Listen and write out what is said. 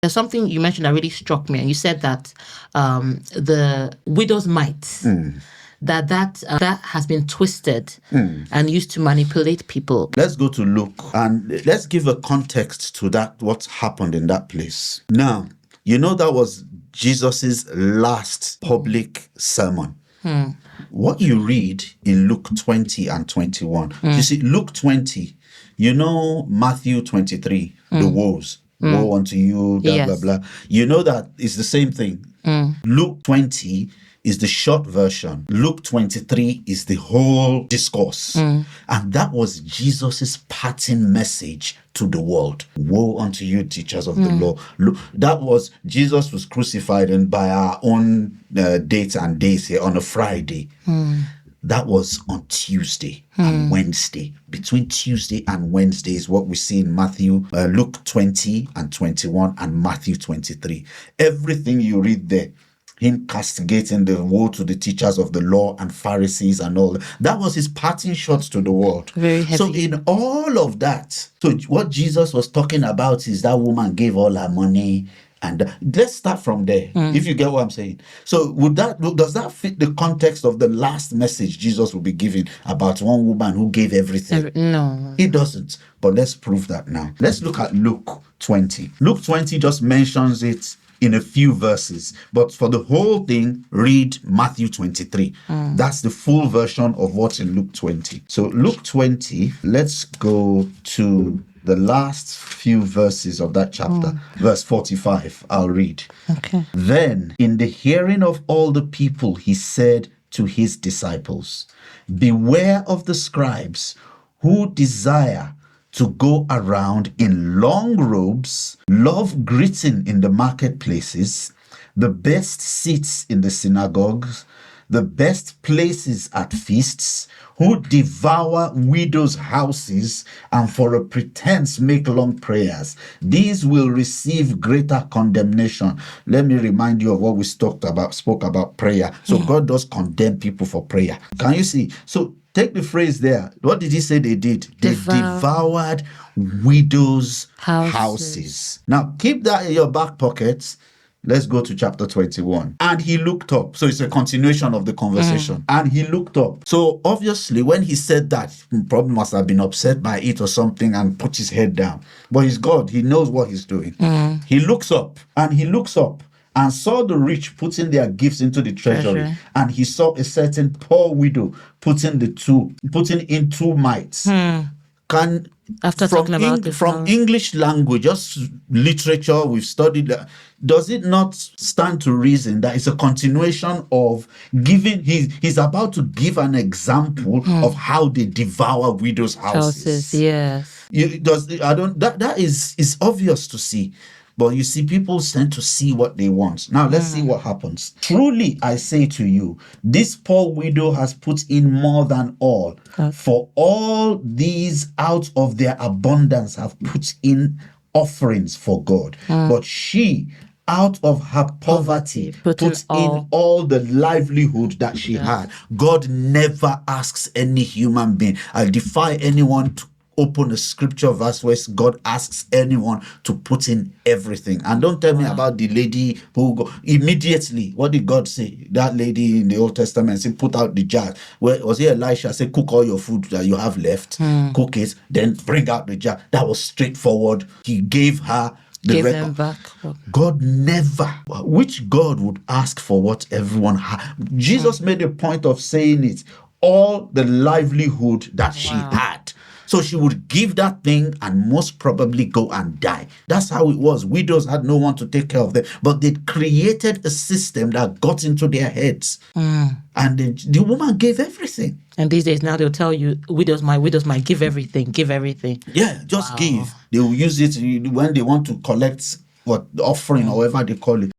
There's something you mentioned that really struck me, and you said that the widow's mite, that has been twisted and used to manipulate people. Let's go to Luke and let's give a context to that, what's happened in that place. Now, that was Jesus's last public sermon. What you read in Luke 20 and 21, you see, Luke 20, Matthew 23, the woes. Woe unto you, blah, blah, blah. That it's the same thing. Luke 20 is the short version. Luke 23 is the whole discourse. And that was Jesus's parting message to the world. Woe unto you, teachers of the law. Look, that was, Jesus was crucified, and by our own dates and days here on a Friday. That was on Tuesday and Wednesday. Between Tuesday and Wednesday is what we see in Luke 20 and 21 and Matthew 23. Everything you read there, him castigating the woe to the teachers of the law and Pharisees and all that was his parting shots to the world. Very heavy. So in all of that, so what Jesus was talking about is that woman gave all her money. And let's start from there, if you get what I'm saying. So does that fit the context of the last message Jesus will be giving about one woman who gave everything? No. It doesn't. But let's prove that now. Let's look at Luke 20. Luke 20 just mentions it in a few verses. But for the whole thing, read Matthew 23. That's the full version of what's in Luke 20. So Luke 20, let's go to the last few verses of that chapter, verse 45, I'll read. Okay. Then, in the hearing of all the people, he said to his disciples, beware of the scribes who desire to go around in long robes, love greeting in the marketplaces, the best seats in the synagogues, the best places at feasts, who devour widows' houses and for a pretense make long prayers. These will receive greater condemnation. Let me remind you of what we spoke about prayer. So God does condemn people for prayer. Can you see? So take the phrase there. What did he say they did? They devoured widows' houses. Now keep that in your back pockets. Let's go to chapter 21. And he looked up. So it's a continuation of the conversation. And he looked up. So obviously when he said that, he probably must have been upset by it or something and put his head down. But he's God. He knows what he's doing. He looks up and saw the rich putting their gifts into the treasury. And he saw a certain poor widow putting in 2 mites. From English language, just literature we've studied that, does it not stand to reason that it's a continuation of giving? He's about to give an example of how they devour widows' houses. Yes. That is obvious to see. But you see, people tend to see what they want. Now, let's see what happens. Truly, I say to you, this poor widow has put in more than all. For all these out of their abundance have put in offerings for God. But she, out of her poverty, put in all the livelihood that she had. God never asks any human being. I defy anyone to open a scripture verse where God asks anyone to put in everything. And don't tell me about the lady who immediately, what did God say? That lady in the Old Testament said, put out the jar. Where was it? Elisha said, cook all your food that you have left, cook it, then bring out the jar. That was straightforward. He gave her the record. Them back. God never, which God would ask for what everyone had? Jesus made a point of saying it, all the livelihood that she had. So she would give that thing and most probably go and die. That's how it was. Widows had no one to take care of them. But they created a system that got into their heads. And the woman gave everything. And these days now they'll tell you, widows might give everything. Yeah, just give. They will use it when they want to collect what offering or whatever they call it.